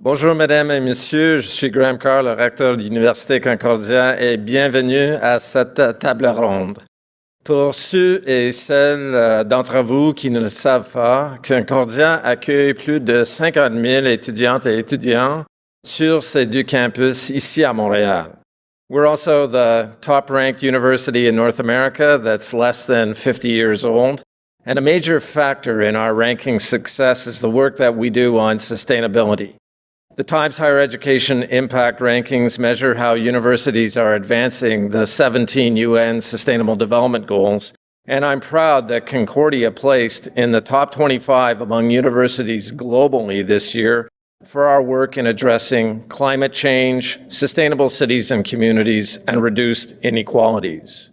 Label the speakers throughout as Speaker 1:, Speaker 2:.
Speaker 1: Bonjour, mesdames et messieurs, je suis Graham Carr, le recteur de l'Université Concordia, et bienvenue à cette table ronde. Pour ceux et celles d'entre vous qui ne le savent pas, Concordia accueille plus de 50 000 étudiantes et étudiants sur ses deux campus ici à Montréal. We're also the top-ranked university in North America that's less than 50 years old. And a major factor in our ranking success is the work that we do on sustainability. The Times Higher Education Impact Rankings measure how universities are advancing the 17 UN Sustainable Development Goals, and I'm proud that Concordia placed in the top 25 among universities globally this year for our work in addressing climate change, sustainable cities and communities, and reduced inequalities.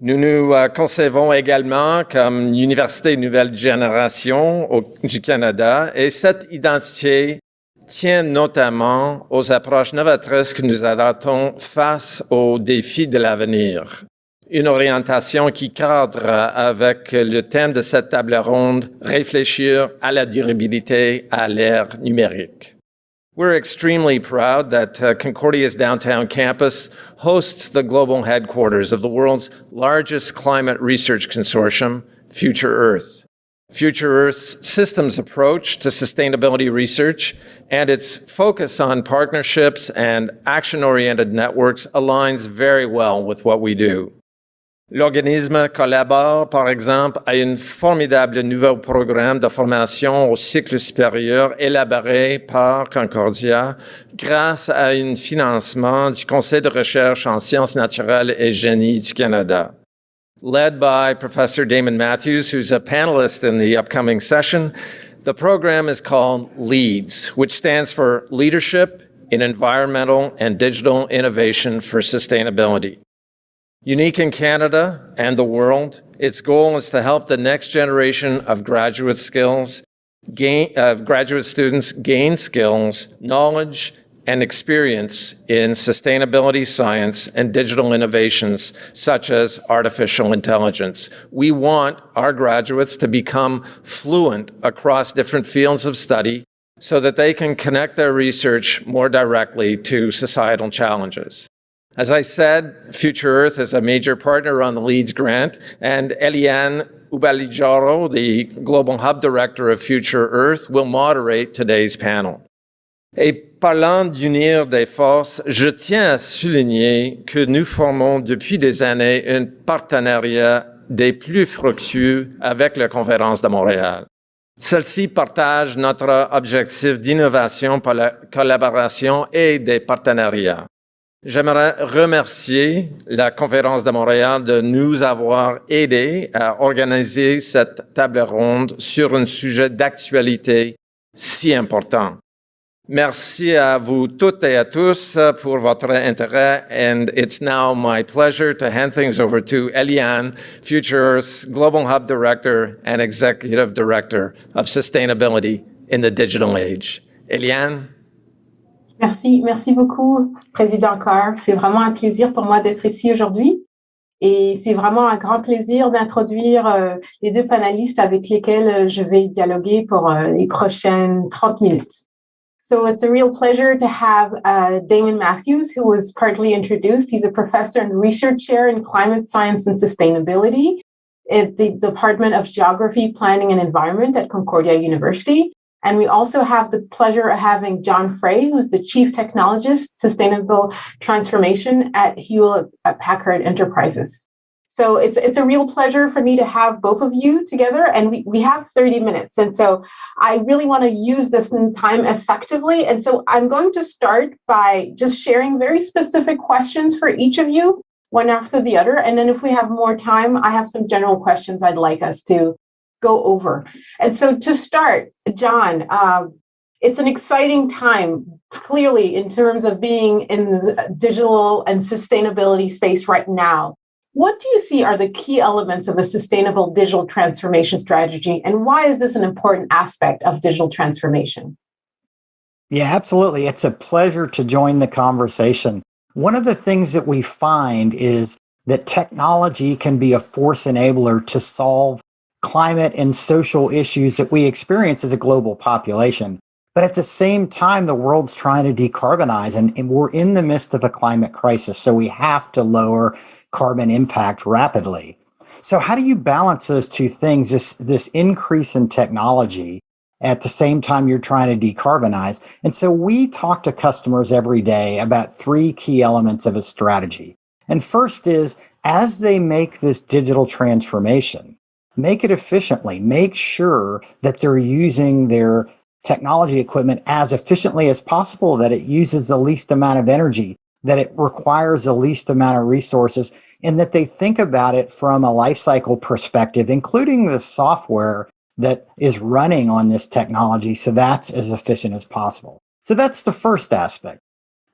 Speaker 1: Nous nous concevons également comme Université Nouvelle Génération du Canada, et cette identité tient notamment aux approches novatrices que nous adoptons face aux défis de l'avenir. Une orientation qui cadre avec le thème de cette table ronde, réfléchir à la durabilité à l'ère numérique. We're extremely proud that Concordia's downtown campus hosts the global headquarters of the world's largest climate research consortium, Future Earth. Future Earth's systems approach to sustainability research and its focus on partnerships and action-oriented networks aligns very well with what we do. L'organisme collabore, par exemple, à un formidable nouveau programme de formation au cycle supérieur élaboré par Concordia grâce à un financement du Conseil de recherche en sciences naturelles et génie du Canada. Led by Professor Damon Matthews, who's a panelist in the upcoming session, the program is called LEADS, which stands for Leadership in Environmental and Digital Innovation for Sustainability. Unique in Canada and the world, its goal is to help the next generation of graduate students gain skills, knowledge, and experience in sustainability science and digital innovations such as artificial intelligence. We want our graduates to become fluent across different fields of study so that they can connect their research more directly to societal challenges. As I said, Future Earth is a major partner on the LEADS grant, and Eliane Ubalijaro, the Global Hub Director of Future Earth, will moderate today's panel. Et parlant d'unir des forces, je tiens à souligner que nous formons depuis des années un partenariat des plus fructueux avec la Conférence de Montréal. Celle-ci partage notre objectif d'innovation par la collaboration et des partenariats. J'aimerais remercier la Conférence de Montréal de nous avoir aidés à organiser cette table ronde sur un sujet d'actualité si important. Merci à vous toutes et à tous pour votre intérêt, and it's now my pleasure to hand things over to Eliane, Future Earth's Global Hub Director and Executive Director of Sustainability in the Digital Age. Eliane?
Speaker 2: Merci beaucoup, Président Carr. C'est vraiment un plaisir pour moi d'être ici aujourd'hui. Et c'est vraiment un grand plaisir d'introduire les deux panélistes avec lesquels je vais dialoguer pour les prochaines 30 minutes. So it's a real pleasure to have Damon Matthews, who was partly introduced. He's a professor and research chair in climate science and sustainability at the Department of Geography, Planning and Environment at Concordia University. And we also have the pleasure of having John Frey, who's the Chief Technologist, Sustainable Transformation at Hewlett-Packard Enterprises. So it's a real pleasure for me to have both of you together, and we have 30 minutes. And so I really want to use this time effectively. And so I'm going to start by just sharing very specific questions for each of you, one after the other. And then if we have more time, I have some general questions I'd like us to go over. And so to start, John, It's an exciting time, clearly, in terms of being in the digital and sustainability space right now. What do you see are the key elements of a sustainable digital transformation strategy, and why is this an important aspect of digital transformation?
Speaker 3: Yeah, absolutely. It's a pleasure to join the conversation. One of the things that we find is that technology can be a force enabler to solve climate and social issues that we experience as a global population. But at the same time, the world's trying to decarbonize, and we're in the midst of a climate crisis. So we have to lower carbon impact rapidly. So, how do you balance those two things, this increase in technology? At the same time, you're trying to decarbonize. And so we talk to customers every day about three key elements of a strategy. And first is, as they make this digital transformation, make it efficiently, make sure that they're using their technology equipment as efficiently as possible, that it uses the least amount of energy, that it requires the least amount of resources, and that they think about it from a life cycle perspective, including the software that is running on this technology, so that's as efficient as possible. So that's the first aspect.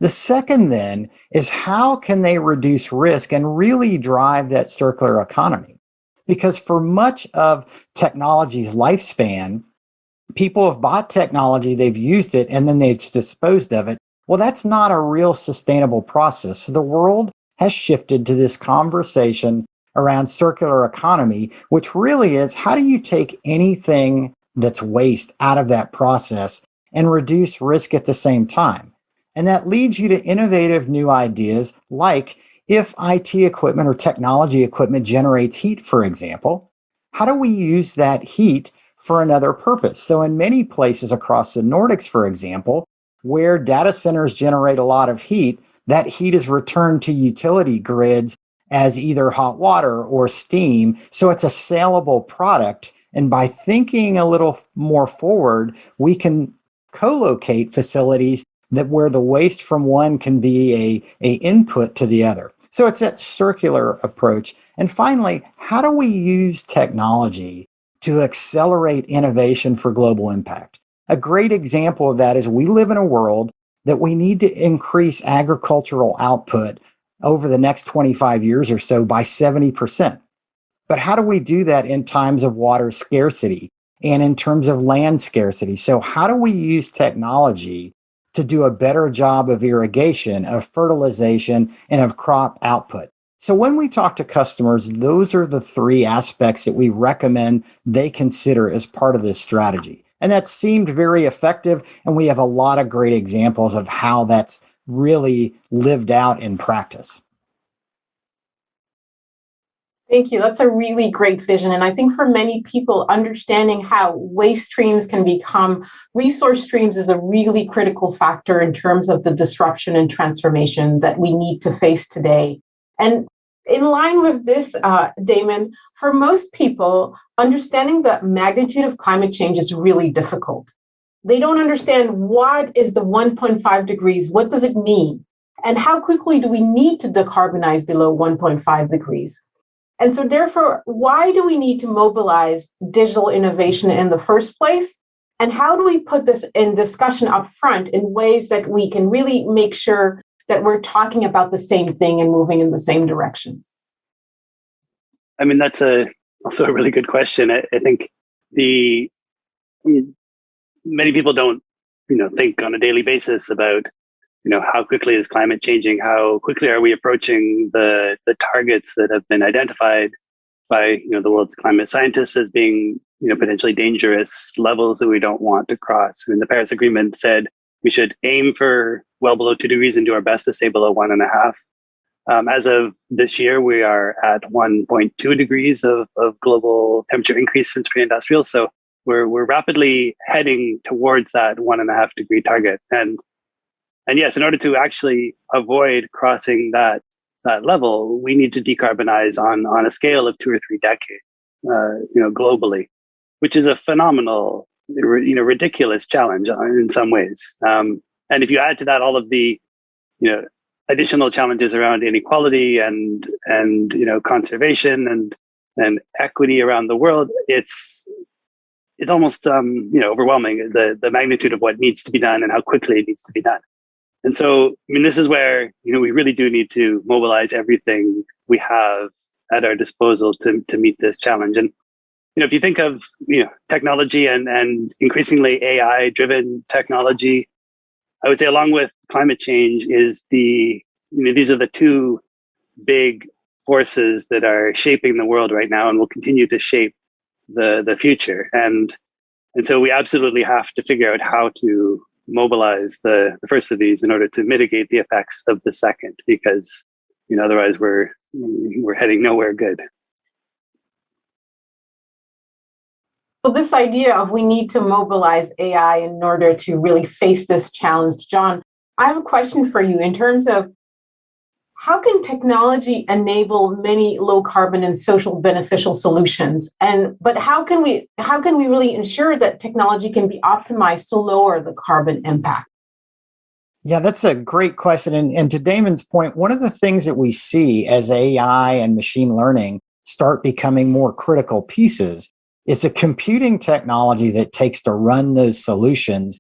Speaker 3: The second then is, how can they reduce risk and really drive that circular economy? Because for much of technology's lifespan, people have bought technology, they've used it, and then they've disposed of it. Well, that's not a real sustainable process. So the world has shifted to this conversation around circular economy, which really is, how do you take anything that's waste out of that process and reduce risk at the same time? And that leads you to innovative new ideas, like if IT equipment or technology equipment generates heat, for example, how do we use that heat for another purpose? So in many places across the Nordics, for example, where data centers generate a lot of heat, that heat is returned to utility grids as either hot water or steam. So it's a saleable product. And by thinking a little more forward, we can co-locate facilities that where the waste from one can be a input to the other. So it's that circular approach. And finally, how do we use technology to accelerate innovation for global impact? A great example of that is, we live in a world that we need to increase agricultural output over the next 25 years or so by 70%. But how do we do that in times of water scarcity and in terms of land scarcity? So how do we use technology to do a better job of irrigation, of fertilization, and of crop output? So when we talk to customers, those are the three aspects that we recommend they consider as part of this strategy. And that seemed very effective, and we have a lot of great examples of how that's really lived out in practice.
Speaker 2: Thank you. That's a really great vision. And I think for many people, understanding how waste streams can become resource streams is a really critical factor in terms of the disruption and transformation that we need to face today. And in line with this, Damon, for most people, understanding the magnitude of climate change is really difficult. They don't understand, what is the 1.5 degrees? What does it mean? And how quickly do we need to decarbonize below 1.5 degrees? And so therefore, why do we need to mobilize digital innovation in the first place? And how do we put this in discussion up front in ways that we can really make sure that we're talking about the same thing and moving in the same direction?
Speaker 4: I mean, that's also a really good question. I think many people don't, think on a daily basis about, how quickly is climate changing? How quickly are we approaching the targets that have been identified by, the world's climate scientists as being, potentially dangerous levels that we don't want to cross? I mean, the Paris Agreement said we should aim for well below 2 degrees and do our best to stay below 1.5. As of this year, we are at 1.2 degrees of global temperature increase since pre-industrial. So we're rapidly heading towards that 1.5 degree target. And yes, in order to actually avoid crossing that level, we need to decarbonize on a scale of 2 or 3 decades, globally, which is a phenomenal, ridiculous challenge in some ways. And if you add to that all of the, additional challenges around inequality and conservation and equity around the world, it's it's almost overwhelming, the magnitude of what needs to be done and how quickly it needs to be done. And so, I mean, this is where, we really do need to mobilize everything we have at our disposal to meet this challenge. And, if you think of, technology and increasingly AI driven technology, I would say along with climate change is these are the two big forces that are shaping the world right now and will continue to shape the future. And so we absolutely have to figure out how to mobilize the first of these in order to mitigate the effects of the second, because otherwise we're heading nowhere good.
Speaker 2: So this idea of we need to mobilize AI in order to really face this challenge, John, I have a question for you in terms of how can technology enable many low carbon and social beneficial solutions? But how can we really ensure that technology can be optimized to lower the carbon impact?
Speaker 3: Yeah, that's a great question. And to Damon's point, one of the things that we see as AI and machine learning start becoming more critical pieces is a computing technology that takes to run those solutions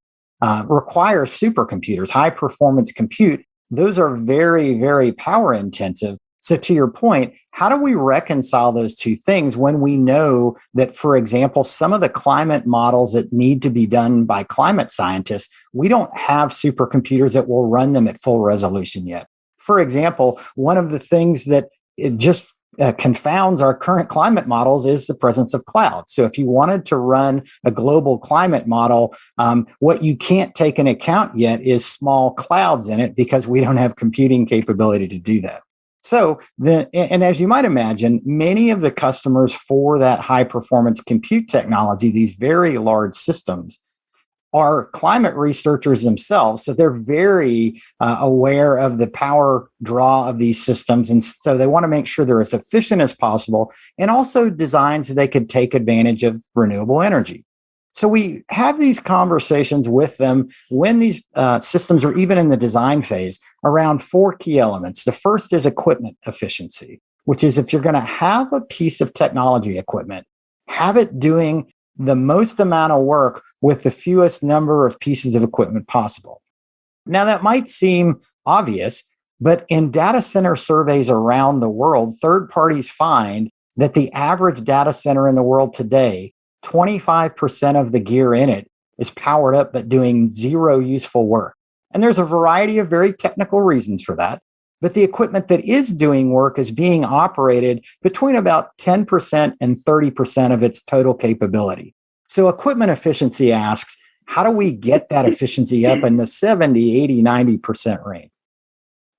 Speaker 3: requires supercomputers, high performance compute. Those are very, very power intensive. So to your point, how do we reconcile those two things when we know that, for example, some of the climate models that need to be done by climate scientists, we don't have supercomputers that will run them at full resolution yet? For example, one of the things that it just confounds our current climate models is the presence of clouds. So if you wanted to run a global climate model, what you can't take into account yet is small clouds in it because we don't have computing capability to do that. So and as you might imagine, many of the customers for that high performance compute technology, these very large systems, are climate researchers themselves. So they're very aware of the power draw of these systems. And so they want to make sure they're as efficient as possible and also designed so they could take advantage of renewable energy. So we have these conversations with them when these systems are even in the design phase around four key elements. The first is equipment efficiency, which is if you're going to have a piece of technology equipment, have it doing the most amount of work with the fewest number of pieces of equipment possible. Now, that might seem obvious, but in data center surveys around the world, third parties find that the average data center in the world today, 25% of the gear in it is powered up but doing zero useful work. And there's a variety of very technical reasons for that. But the equipment that is doing work is being operated between about 10% and 30% of its total capability. So equipment efficiency asks, how do we get that efficiency up in the 70, 80, 90% range?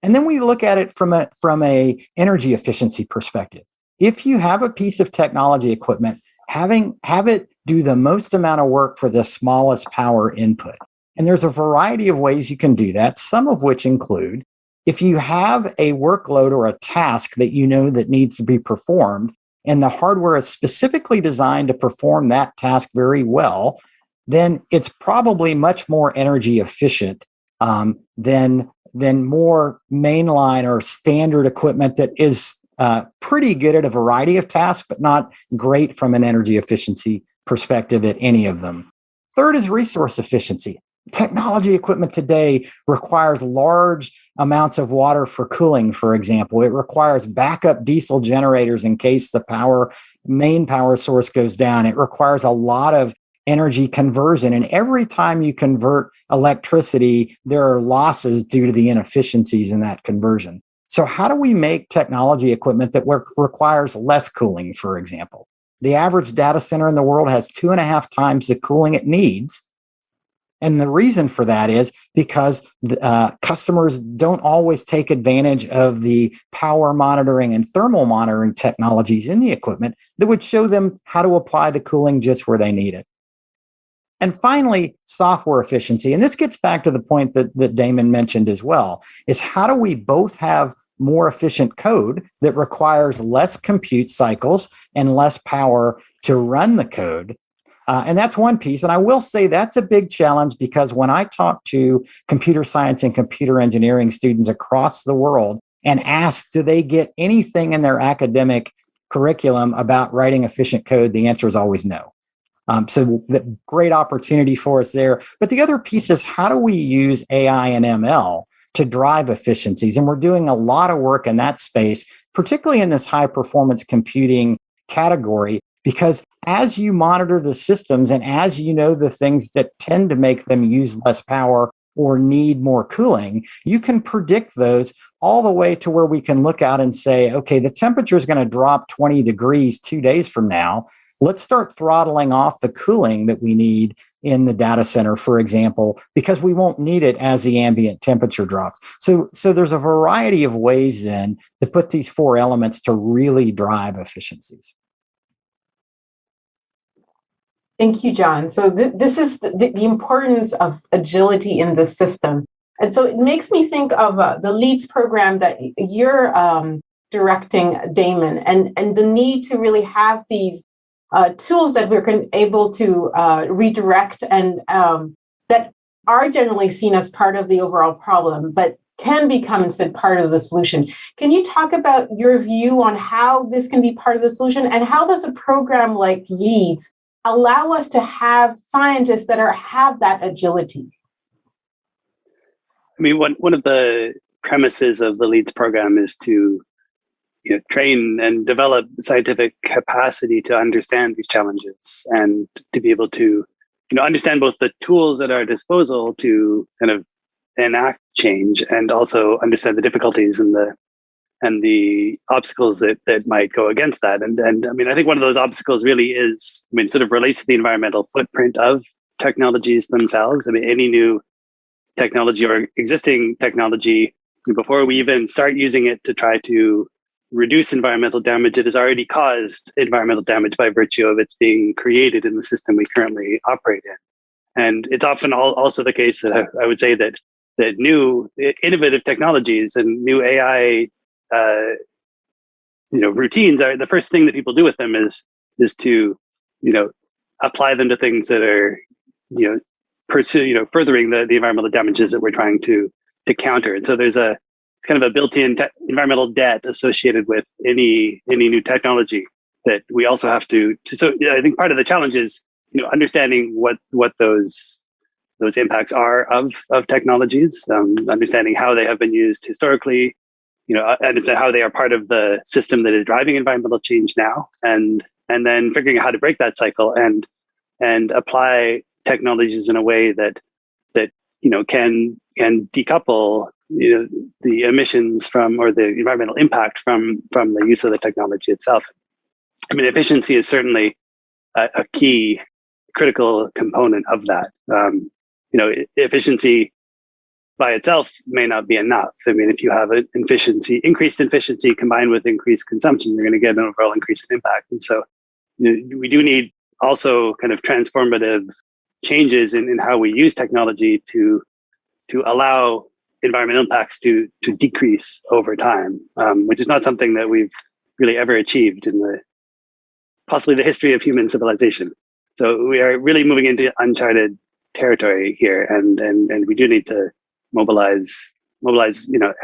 Speaker 3: And then we look at it from a energy efficiency perspective. If you have a piece of technology equipment, have it do the most amount of work for the smallest power input. And there's a variety of ways you can do that, some of which include if you have a workload or a task that you know that needs to be performed, and the hardware is specifically designed to perform that task very well, then it's probably much more energy efficient than more mainline or standard equipment that is pretty good at a variety of tasks, but not great from an energy efficiency perspective at any of them. Third is resource efficiency. Technology equipment today requires large amounts of water for cooling, for example. It requires backup diesel generators in case the main power source goes down. It requires a lot of energy conversion. And every time you convert electricity, there are losses due to the inefficiencies in that conversion. So how do we make technology equipment that requires less cooling, for example? The average data center in the world has 2.5 times the cooling it needs. And the reason for that is because customers don't always take advantage of the power monitoring and thermal monitoring technologies in the equipment that would show them how to apply the cooling just where they need it. And finally, software efficiency. And this gets back to the point that Damon mentioned as well, is how do we both have more efficient code that requires less compute cycles and less power to run the code? And that's one piece. And I will say that's a big challenge because when I talk to computer science and computer engineering students across the world and ask, do they get anything in their academic curriculum about writing efficient code? The answer is always no. So the great opportunity for us there. But the other piece is, how do we use AI and ML to drive efficiencies? And we're doing a lot of work in that space, particularly in this high performance computing category, because as you monitor the systems and as you know the things that tend to make them use less power or need more cooling, you can predict those all the way to where we can look out and say, okay, the temperature is going to drop 20 degrees 2 days from now. Let's start throttling off the cooling that we need in the data center, for example, because we won't need it as the ambient temperature drops. So there's a variety of ways then to put these four elements to really drive efficiencies.
Speaker 2: Thank you, John. So this is the importance of agility in the system. And so it makes me think of the LEADS program that you're directing, Damon, and the need to really have these tools that we're able to redirect and that are generally seen as part of the overall problem, but can become instead part of the solution. Can you talk about your view on how this can be part of the solution, and how does a program like LEADS allow us to have scientists that have that agility?
Speaker 4: I mean, one of the premises of the LEADS program is to train and develop scientific capacity to understand these challenges and to be able to understand both the tools at our disposal to kind of enact change, and also understand the difficulties and the obstacles that might go against that. And I mean, I think one of those obstacles really is, sort of relates to the environmental footprint of technologies themselves. I mean, any new technology or existing technology, before we even start using it to try to reduce environmental damage, it has already caused environmental damage by virtue of its being created in the system we currently operate in. And it's often also the case that I would say that new innovative technologies and new AI routines are the first thing that people do with them is to apply them to things that are furthering the environmental damages that we're trying to counter. And so there's it's kind of a built-in environmental debt associated with any new technology that we also have to. So I think part of the challenge is understanding what those impacts are of technologies, understanding how they have been used historically, understand how they are part of the system that is driving environmental change now, and then figuring out how to break that cycle and apply technologies in a way that can decouple the emissions from, or the environmental impact from the use of the technology itself. I mean, efficiency is certainly a key critical component of that. Efficiency by itself may not be enough. I mean, if you have increased efficiency combined with increased consumption, you're going to get an overall increase in impact. And so we do need also kind of transformative changes in how we use technology to allow environmental impacts to decrease over time, which is not something that we've really ever achieved in possibly the history of human civilization. So we are really moving into uncharted territory here, and we do need to mobilize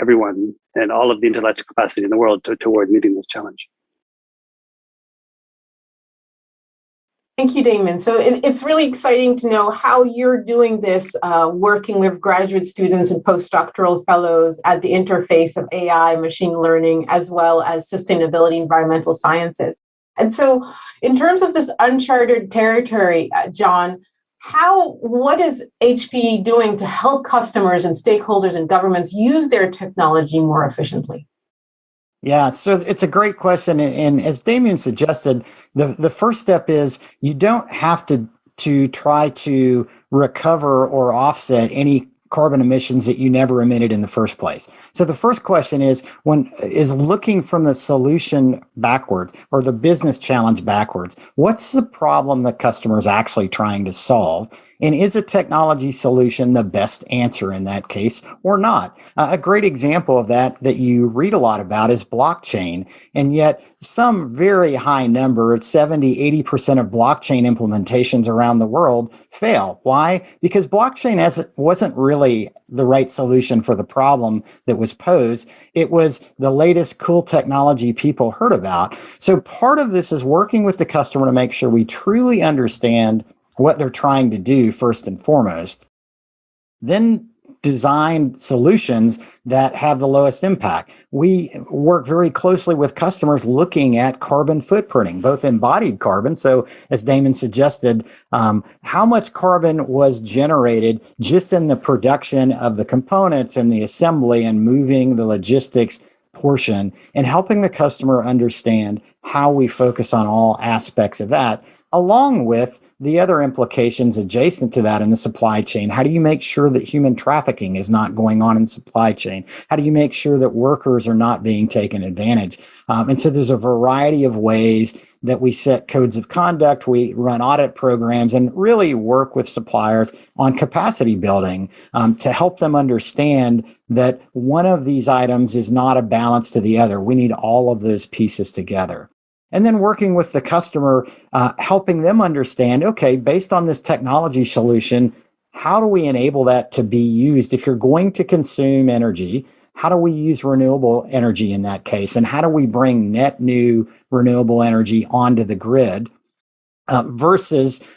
Speaker 4: everyone and all of the intellectual capacity in the world toward meeting this challenge.
Speaker 2: Thank you, Damon. So it's really exciting to know how you're doing this, working with graduate students and postdoctoral fellows at the interface of AI, machine learning, as well as sustainability, environmental sciences. And so in terms of this uncharted territory, John, what is HPE doing to help customers and stakeholders and governments use their technology more efficiently?
Speaker 3: Yeah, so it's a great question. And as Damien suggested, the first step is you don't have to try to recover or offset any carbon emissions that you never emitted in the first place. So the first question is looking from the solution backwards, or the business challenge backwards. What's the problem the customer is actually trying to solve? And is a technology solution the best answer in that case or not? A great example of that you read a lot about is blockchain. And yet some very high number, 70, 80% of blockchain implementations around the world fail. Why? Because blockchain wasn't really really the right solution for the problem that was posed. It was the latest cool technology people heard about. So part of this is working with the customer to make sure we truly understand what they're trying to do first and foremost. Then design solutions that have the lowest impact. We work very closely with customers looking at carbon footprinting, both embodied carbon. So as Damon suggested, how much carbon was generated just in the production of the components and the assembly and moving the logistics portion, and helping the customer understand how we focus on all aspects of that, along with the other implications adjacent to that in the supply chain. How do you make sure that human trafficking is not going on in the supply chain? How do you make sure that workers are not being taken advantage? And so there's a variety of ways that we set codes of conduct, we run audit programs, and really work with suppliers on capacity building to help them understand that one of these items is not a balance to the other. We need all of those pieces together. And then working with the customer, helping them understand, okay, based on this technology solution, how do we enable that to be used? If you're going to consume energy, how do we use renewable energy in that case? And how do we bring net new renewable energy onto the grid versus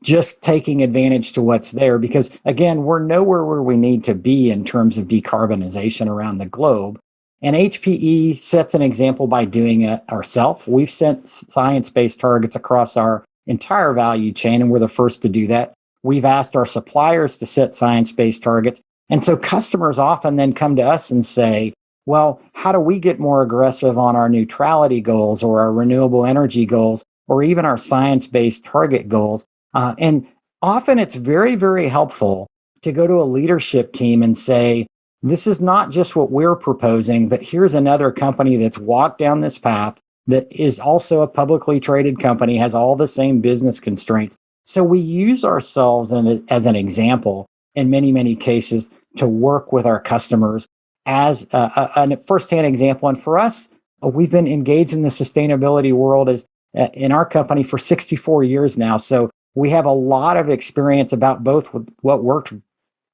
Speaker 3: just taking advantage to what's there? Because again, we're nowhere where we need to be in terms of decarbonization around the globe. And HPE sets an example by doing it ourselves. We've set science-based targets across our entire value chain, and we're the first to do that. We've asked our suppliers to set science-based targets. And so customers often then come to us and say, well, how do we get more aggressive on our neutrality goals or our renewable energy goals or even our science-based target goals? And often it's very, very helpful to go to a leadership team and say, this is not just what we're proposing, but here's another company that's walked down this path that is also a publicly traded company, has all the same business constraints. So we use ourselves as an example in many, many cases to work with our customers as a firsthand example. And for us, we've been engaged in the sustainability world as in our company for 64 years now. So we have a lot of experience about both what worked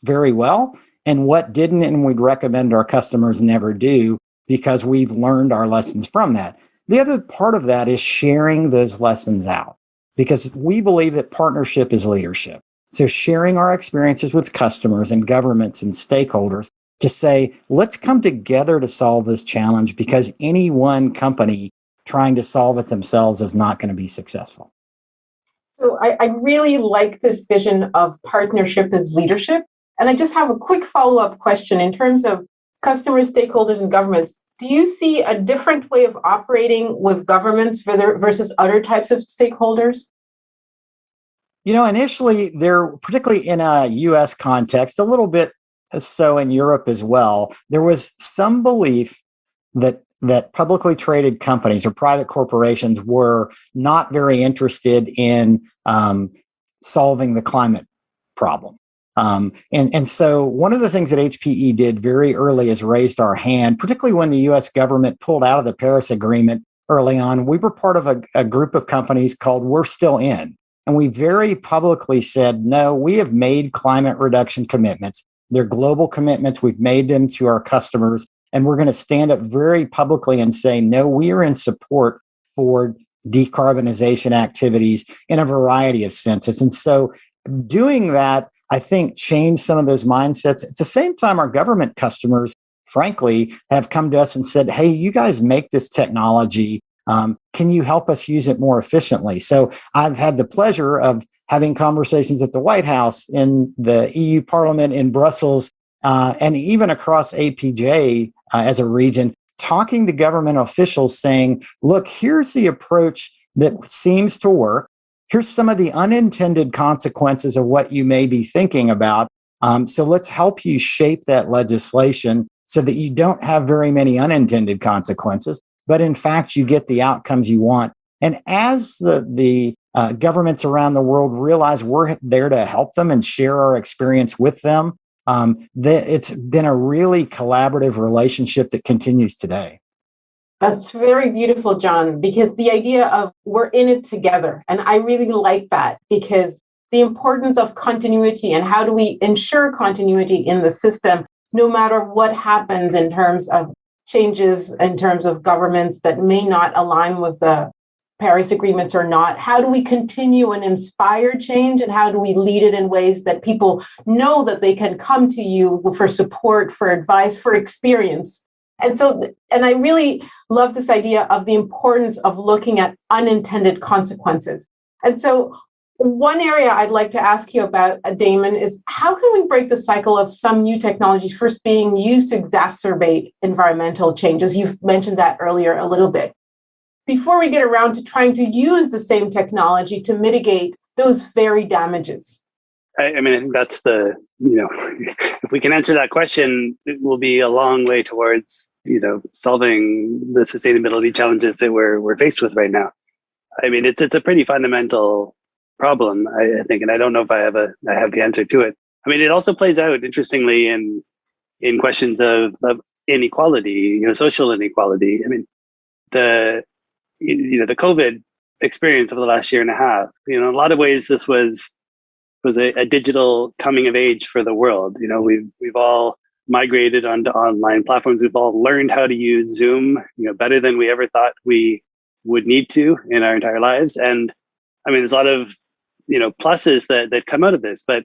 Speaker 3: very well and what didn't, and we'd recommend our customers never do because we've learned our lessons from that. The other part of that is sharing those lessons out because we believe that partnership is leadership. So sharing our experiences with customers and governments and stakeholders to say, let's come together to solve this challenge because any one company trying to solve it themselves is not going to be successful.
Speaker 2: So I really like this vision of partnership as leadership. And I just have a quick follow-up question in terms of customers, stakeholders, and governments. Do you see a different way of operating with governments versus other types of stakeholders?
Speaker 3: You know, initially, there, particularly in a US context, a little bit so in Europe as well, there was some belief that publicly traded companies or private corporations were not very interested in solving the climate problem. And so one of the things that HPE did very early is raised our hand, particularly when the US government pulled out of the Paris Agreement early on. We were part of a group of companies called We're Still In. And we very publicly said, no, we have made climate reduction commitments. They're global commitments. We've made them to our customers. And we're going to stand up very publicly and say, no, we are in support for decarbonization activities in a variety of senses. And so doing that, I think, changed some of those mindsets. At the same time, our government customers, frankly, have come to us and said, hey, you guys make this technology. Can you help us use it more efficiently? So I've had the pleasure of having conversations at the White House, in the EU Parliament, in Brussels, and even across APJ as a region, talking to government officials saying, look, here's the approach that seems to work. Here's some of the unintended consequences of what you may be thinking about. So let's help you shape that legislation so that you don't have very many unintended consequences, but in fact, you get the outcomes you want. And as the governments around the world realize we're there to help them and share our experience with them, it's been a really collaborative relationship that continues today.
Speaker 2: That's very beautiful, John, because the idea of we're in it together. And I really like that because the importance of continuity and how do we ensure continuity in the system, no matter what happens in terms of changes in terms of governments that may not align with the Paris agreements or not. How do we continue and inspire change, and how do we lead it in ways that people know that they can come to you for support, for advice, for experience? And I really love this idea of the importance of looking at unintended consequences. And so one area I'd like to ask you about, Damon, is how can we break the cycle of some new technologies first being used to exacerbate environmental changes? You've mentioned that earlier a little bit, before we get around to trying to use the same technology to mitigate those very damages?
Speaker 4: I mean, I think that's if we can answer that question, it will be a long way towards, solving the sustainability challenges that we're faced with right now. I mean, it's a pretty fundamental problem, I think, and I don't know if I have the answer to it. I mean, it also plays out interestingly in questions of inequality, social inequality. I mean, the COVID experience of the last year and a half, in a lot of ways, this was a digital coming of age for the world. We've all migrated onto online platforms. We've all learned how to use Zoom, better than we ever thought we would need to in our entire lives. And I mean, there's a lot of, pluses that come out of this, but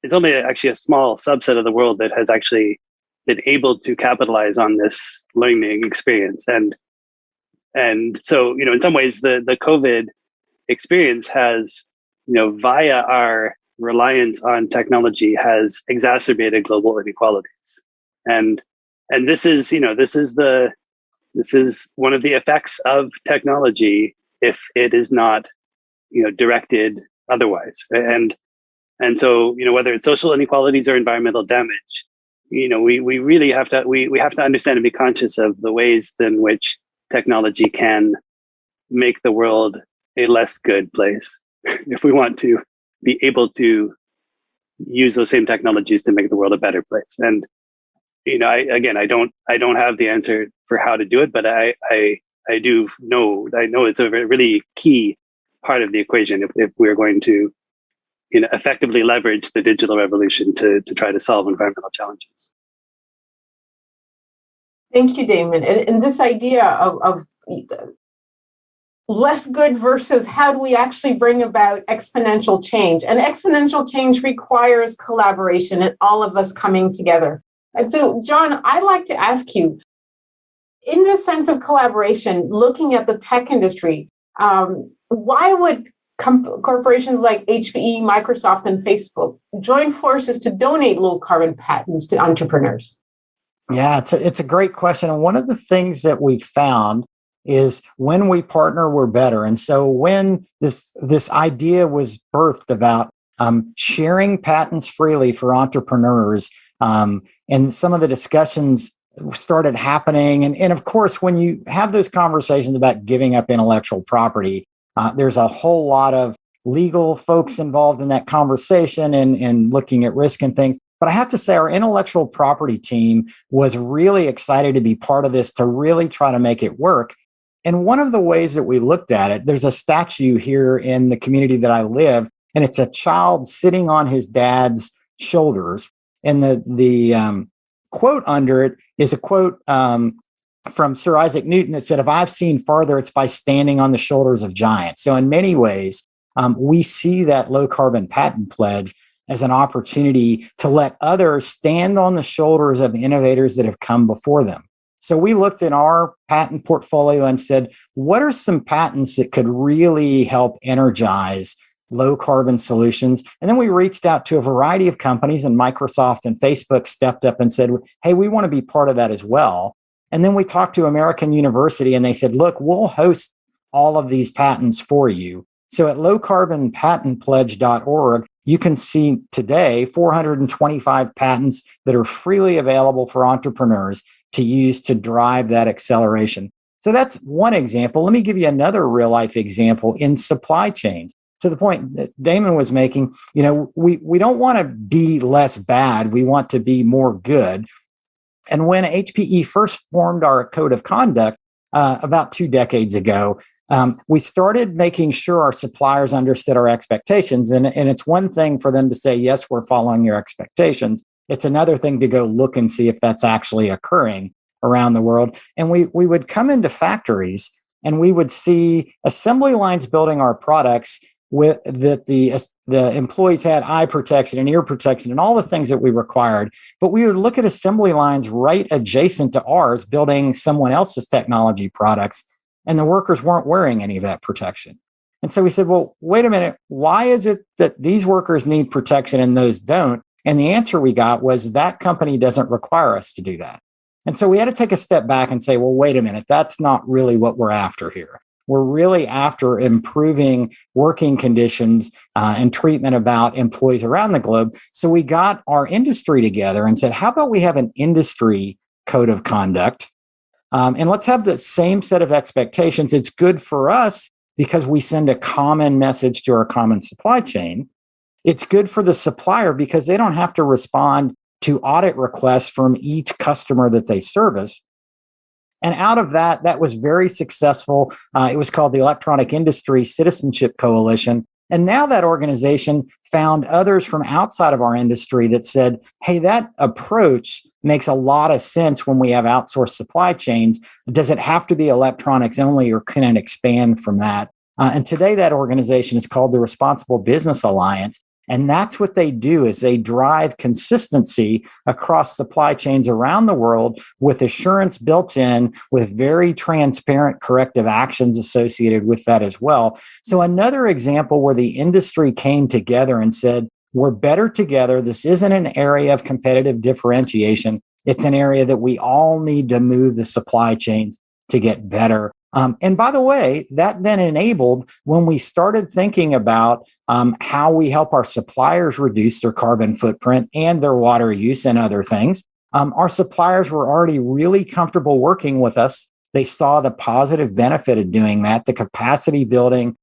Speaker 4: it's only actually a small subset of the world that has actually been able to capitalize on this learning experience. And so, in some ways, the COVID experience has, via our reliance on technology, has exacerbated global inequalities. And this is one of the effects of technology if it is not, directed otherwise. And so, whether it's social inequalities or environmental damage, we really have to understand and be conscious of the ways in which technology can make the world a less good place if we want to be able to use those same technologies to make the world a better place. And I don't have the answer for how to do it, but I know it's a really key part of the equation if we're going to effectively leverage the digital revolution to try to solve environmental challenges.
Speaker 2: Thank you, Damon. And this idea of less good versus how do we actually bring about exponential change? And exponential change requires collaboration and all of us coming together. And so, John, I'd like to ask you, in the sense of collaboration, looking at the tech industry, why would corporations like HPE, Microsoft, and Facebook join forces to donate low carbon patents to entrepreneurs?
Speaker 3: Yeah, it's a great question. And one of the things that we've found is when we partner, we're better. And so when this idea was birthed about sharing patents freely for entrepreneurs, and some of the discussions started happening. And of course, when you have those conversations about giving up intellectual property, there's a whole lot of legal folks involved in that conversation and looking at risk and things. But I have to say, our intellectual property team was really excited to be part of this, to really try to make it work. And one of the ways that we looked at it, there's a statue here in the community that I live, and it's a child sitting on his dad's shoulders. And the quote under it is a quote from Sir Isaac Newton that said, "If I've seen farther, it's by standing on the shoulders of giants." So in many ways, we see that low carbon patent pledge as an opportunity to let others stand on the shoulders of innovators that have come before them. So we looked in our patent portfolio and said, what are some patents that could really help energize low carbon solutions? And then we reached out to a variety of companies, and Microsoft and Facebook stepped up and said, hey, we want to be part of that as well. And then we talked to American University, and they said, look, we'll host all of these patents for you. So at lowcarbonpatentpledge.org, you can see today 425 patents that are freely available for entrepreneurs to use to drive that acceleration. So that's one example. Let me give you another real life example in supply chains. To the point that Damon was making, we don't want to be less bad. We want to be more good. And when HPE first formed our code of conduct about 2 decades ago, we started making sure our suppliers understood our expectations. And it's one thing for them to say, yes, we're following your expectations. It's another thing to go look and see if that's actually occurring around the world. And we would come into factories and we would see assembly lines building our products with that the employees had eye protection and ear protection and all the things that we required. But we would look at assembly lines right adjacent to ours building someone else's technology products, and the workers weren't wearing any of that protection. And so we said, well, wait a minute, why is it that these workers need protection and those don't? And the answer we got was that company doesn't require us to do that. And so we had to take a step back and say, well, wait a minute, that's not really what we're after here. We're really after improving working conditions and treatment about employees around the globe. So we got our industry together and said, how about we have an industry code of conduct? And let's have the same set of expectations. It's good for us because we send a common message to our common supply chain. It's good for the supplier because they don't have to respond to audit requests from each customer that they service. And out of that, that was very successful. It was called the Electronic Industry Citizenship Coalition. And now that organization found others from outside of our industry that said, hey, that approach makes a lot of sense when we have outsourced supply chains. Does it have to be electronics only, or can it expand from that? And today that organization is called the Responsible Business Alliance. And that's what they do, is they drive consistency across supply chains around the world with assurance built in, with very transparent corrective actions associated with that as well. So another example where the industry came together and said, we're better together. This isn't an area of competitive differentiation. It's an area that we all need to move the supply chains to get better. And by the way, that then enabled when we started thinking about how we help our suppliers reduce their carbon footprint and their water use and other things. Our suppliers were already really comfortable working with us. They saw the positive benefit of doing that, the capacity building,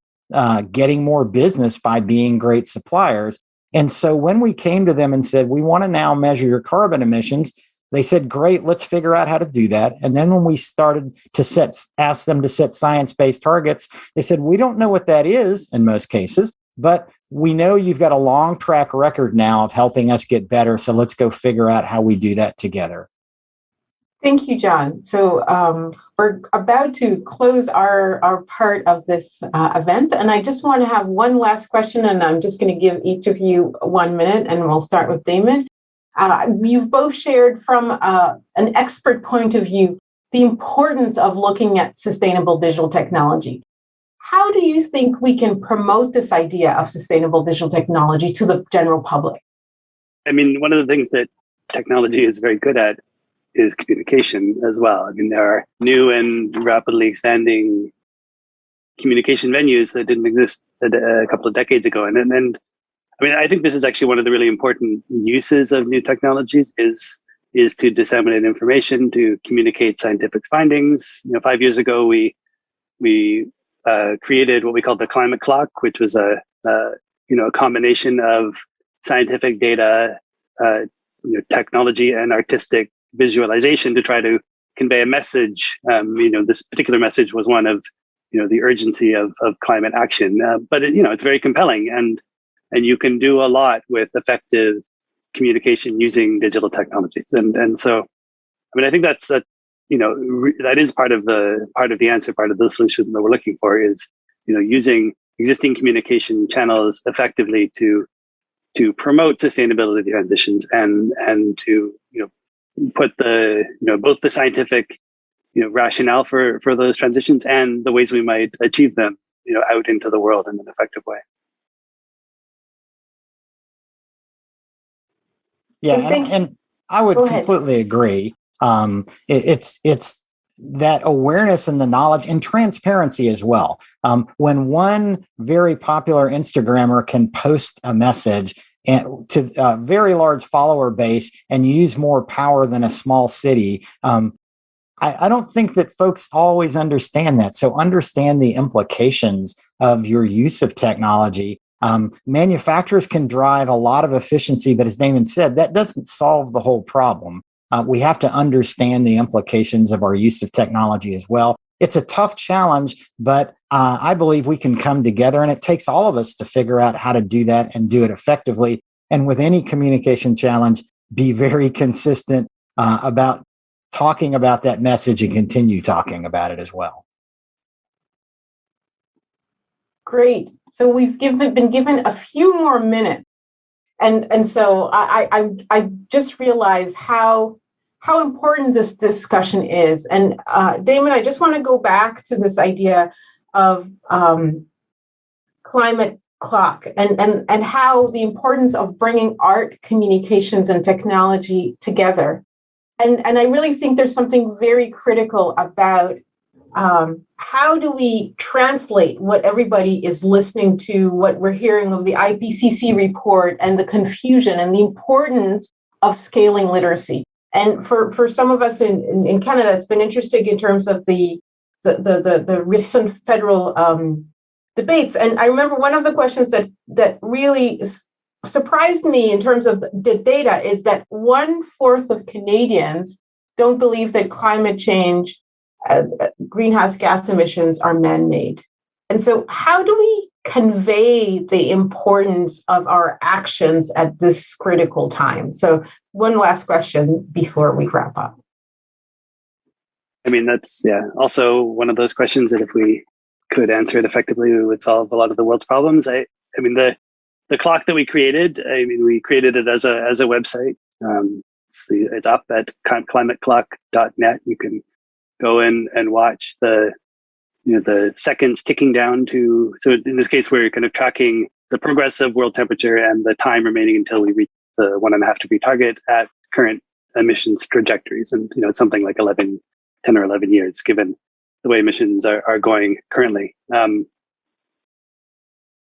Speaker 3: getting more business by being great suppliers. And so when we came to them and said, we want to now measure your carbon emissions, they said, great, let's figure out how to do that. And then when we started to ask them to set science-based targets, they said, we don't know what that is in most cases, but we know you've got a long track record now of helping us get better. So let's go figure out how we do that together.
Speaker 2: Thank you, John. So we're about to close our part of this event. And I just want to have one last question, and I'm just going to give each of you 1 minute, and we'll start with Damon. You've both shared from an expert point of view the importance of looking at sustainable digital technology. How do you think we can promote this idea of sustainable digital technology to the general public?
Speaker 4: I mean, one of the things that technology is very good at is communication as well. I mean, there are new and rapidly expanding communication venues that didn't exist a couple of decades ago. And I mean, I think this is actually one of the really important uses of new technologies is to disseminate information, to communicate scientific findings. 5 years ago, we created what we called the climate clock, which was a combination of scientific data, technology, and artistic visualization to try to convey a message. This particular message was one of the urgency of climate action, but it's very compelling, and you can do a lot with effective communication using digital technologies. And so, I mean, I think that's that is part of the answer, part of the solution that we're looking for is, using existing communication channels effectively to promote sustainability transitions and to, put the, both the scientific, rationale for those transitions and the ways we might achieve them, out into the world in an effective way.
Speaker 3: Yeah, and I would completely agree. It's that awareness and the knowledge and transparency as well. When one very popular Instagrammer can post a message and to a very large follower base and use more power than a small city, I don't think that folks always understand that. So understand the implications of your use of technology. Manufacturers can drive a lot of efficiency, but as Damon said, that doesn't solve the whole problem. We have to understand the implications of our use of technology as well. it's a tough challenge, but I believe we can come together, and it takes all of us to figure out how to do that and do it effectively. And with any communication challenge, be very consistent about talking about that message and continue talking about it as well.
Speaker 2: Great. So we've been given a few more minutes. And so I just realized how important this discussion is. And Damon, I just want to go back to this idea of climate clock and how the importance of bringing art, communications, and technology together. And I really think there's something very critical about how do we translate what everybody is listening to, what we're hearing of the IPCC report and the confusion and the importance of scaling literacy. And for some of us in Canada, it's been interesting in terms of the recent federal debates. And I remember one of the questions that really surprised me in terms of the data is that 1/4 of Canadians don't believe that climate change, greenhouse gas emissions are man-made. And so how do we convey the importance of our actions at this critical time? So one last question before we wrap up.
Speaker 4: I mean, that's also one of those questions that if we could answer it effectively, we would solve a lot of the world's problems. I mean, the clock that we created, we created it as a website. It's up at climateclock.net. You can go in and watch the seconds ticking down to, so in this case, we're kind of tracking the progress of world temperature and the time remaining until we reach the 1.5 degree target at current emissions trajectories. And, it's something like 10 or 11 years, given the way emissions are going currently.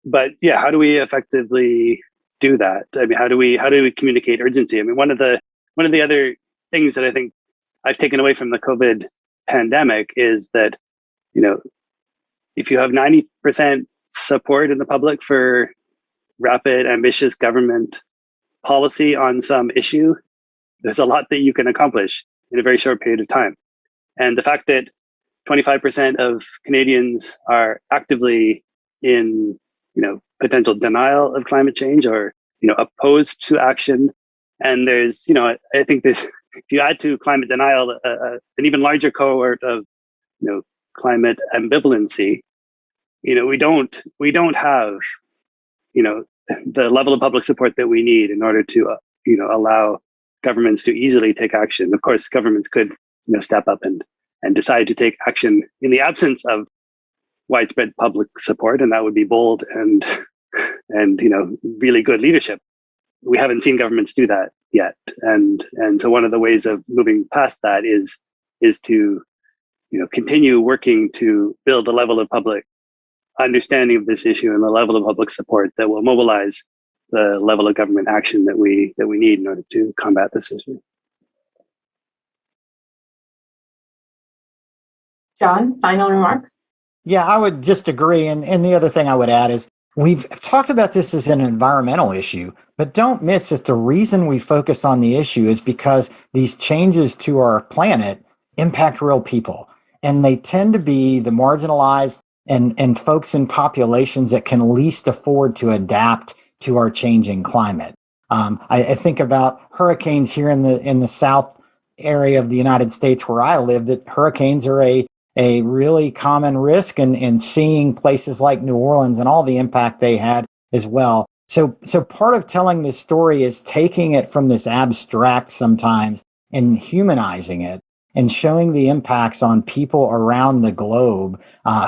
Speaker 4: But yeah, how do we effectively do that? I mean, how do we communicate urgency? I mean, one of the other things that I think I've taken away from the COVID pandemic is that, if you have 90% support in the public for rapid, ambitious government policy on some issue, there's a lot that you can accomplish in a very short period of time. And the fact that 25% of Canadians are actively in, potential denial of climate change or, opposed to action. And there's, I think if you add to climate denial, an even larger cohort of, climate ambivalency, we don't have, the level of public support that we need in order to, allow governments to easily take action. Of course, governments could, step up and decide to take action in the absence of widespread public support, and that would be bold and really good leadership. We haven't seen governments do that yet, and so one of the ways of moving past that is to continue working to build a level of public understanding of this issue and the level of public support that will mobilize the level of government action that we need in order to combat this issue.
Speaker 2: John, final remarks?
Speaker 3: Yeah, I would just agree. And the other thing I would add is we've talked about this as an environmental issue, but don't miss that the reason we focus on the issue is because these changes to our planet impact real people. And they tend to be the marginalized and folks in populations that can least afford to adapt to our changing climate. I think about hurricanes here in the south area of the United States where I live, that hurricanes are a really common risk, and seeing places like New Orleans and all the impact they had as well. So part of telling this story is taking it from this abstract sometimes and humanizing it and showing the impacts on people around the globe,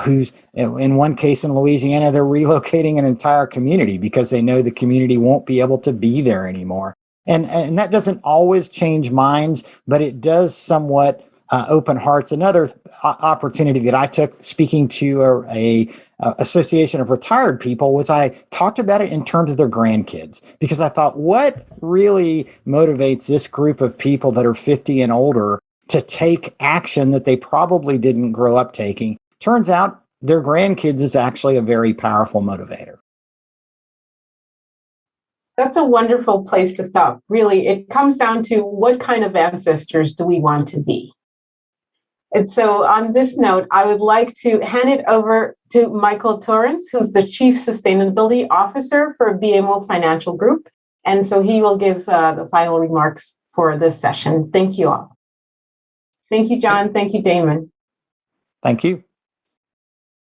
Speaker 3: who's, in one case in Louisiana, they're relocating an entire community because they know the community won't be able to be there anymore. And that doesn't always change minds, but it does somewhat open hearts. Another opportunity that I took speaking to a association of retired people was I talked about it in terms of their grandkids, because I thought, what really motivates this group of people that are 50 and older to take action that they probably didn't grow up taking? Turns out their grandkids is actually a very powerful motivator.
Speaker 2: That's a wonderful place to stop. Really, it comes down to what kind of ancestors do we want to be? And so on this note, I would like to hand it over to Michael Torrance, who's the Chief Sustainability Officer for BMO Financial Group. And so he will give the final remarks for this session. Thank you all. Thank you, John. Thank you, Damon.
Speaker 3: Thank you.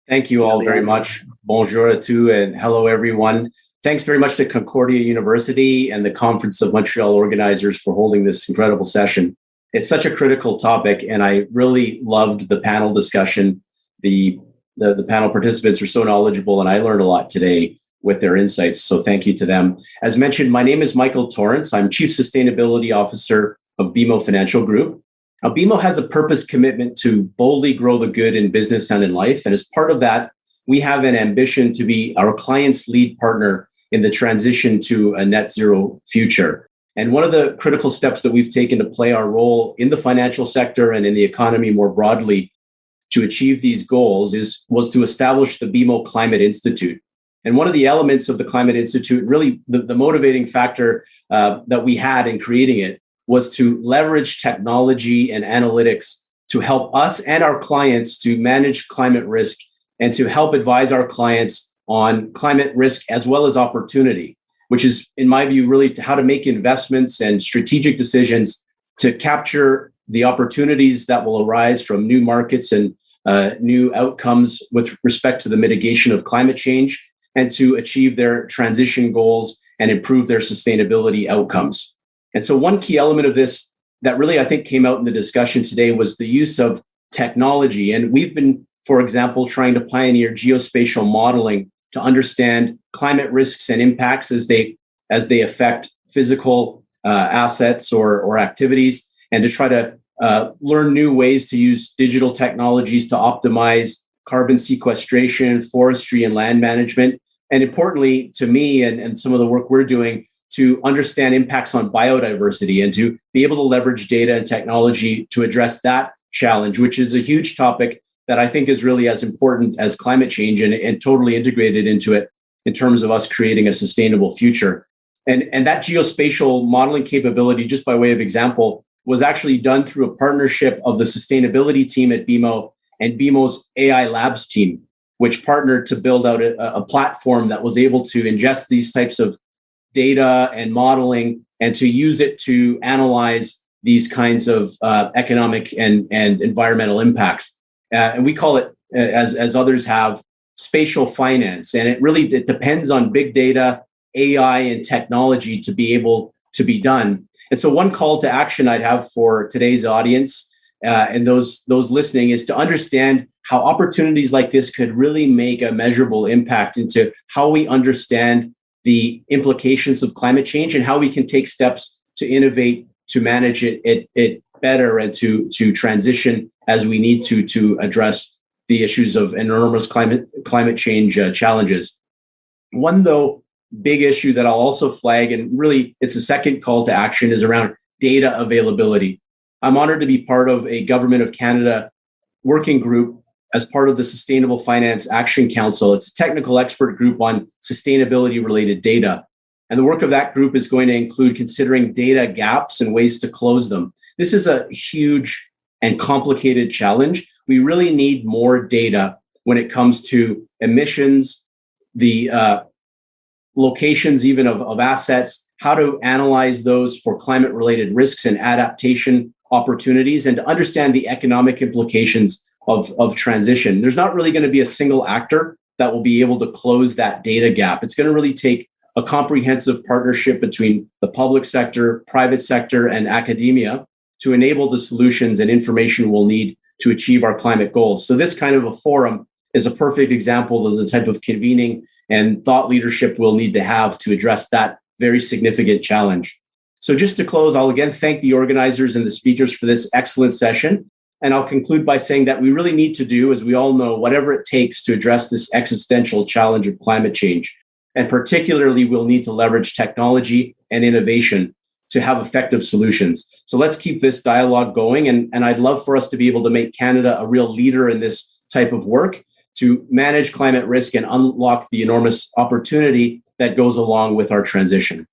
Speaker 5: Thank you all very much. Bonjour à tous and hello, everyone. Thanks very much to Concordia University and the Conference of Montreal organizers for holding this incredible session. It's such a critical topic, and I really loved the panel discussion. The panel participants are so knowledgeable, and I learned a lot today with their insights, so thank you to them. As mentioned, my name is Michael Torrance. I'm Chief Sustainability Officer of BMO Financial Group. Now, BMO has a purpose commitment to boldly grow the good in business and in life, and as part of that, we have an ambition to be our clients' lead partner in the transition to a net zero future. And one of the critical steps that we've taken to play our role in the financial sector and in the economy more broadly to achieve these goals was to establish the BMO Climate Institute. And one of the elements of the Climate Institute, really the motivating factor that we had in creating it, was to leverage technology and analytics to help us and our clients to manage climate risk and to help advise our clients on climate risk as well as opportunity, which is, in my view, really how to make investments and strategic decisions to capture the opportunities that will arise from new markets and new outcomes with respect to the mitigation of climate change and to achieve their transition goals and improve their sustainability outcomes. And so one key element of this that really I think came out in the discussion today was the use of technology. And we've been, for example, trying to pioneer geospatial modeling to understand climate risks and impacts as they affect physical assets or activities, and to try to learn new ways to use digital technologies to optimize carbon sequestration, forestry, and land management. And importantly, to me and some of the work we're doing, to understand impacts on biodiversity and to be able to leverage data and technology to address that challenge, which is a huge topic that I think is really as important as climate change and totally integrated into it in terms of us creating a sustainable future. And that geospatial modeling capability, just by way of example, was actually done through a partnership of the sustainability team at BMO and BMO's AI Labs team, which partnered to build out a platform that was able to ingest these types of data and modeling and to use it to analyze these kinds of economic and environmental impacts. And we call it, as others have, spatial finance. And it depends on big data, AI, and technology to be able to be done. And so one call to action I'd have for today's audience and those listening is to understand how opportunities like this could really make a measurable impact into how we understand the implications of climate change and how we can take steps to innovate, to manage it better, and to transition as we need to address the issues of enormous climate change challenges. One, though, big issue that I'll also flag, and really it's a second call to action, is around data availability. I'm honored to be part of a Government of Canada working group as part of the Sustainable Finance Action Council. It's a technical expert group on sustainability-related data. And the work of that group is going to include considering data gaps and ways to close them. This is a huge and complicated challenge. We really need more data when it comes to emissions, the locations even of assets, how to analyze those for climate-related risks and adaptation opportunities, and to understand the economic implications of transition. There's not really going to be a single actor that will be able to close that data gap. It's going to really take a comprehensive partnership between the public sector, private sector, and academia to enable the solutions and information we'll need to achieve our climate goals. So this kind of a forum is a perfect example of the type of convening and thought leadership we'll need to have to address that very significant challenge. So just to close, I'll again thank the organizers and the speakers for this excellent session. And I'll conclude by saying that we really need to do, as we all know, whatever it takes to address this existential challenge of climate change. And particularly, we'll need to leverage technology and innovation to have effective solutions. So let's keep this dialogue going. And I'd love for us to be able to make Canada a real leader in this type of work to manage climate risk and unlock the enormous opportunity that goes along with our transition.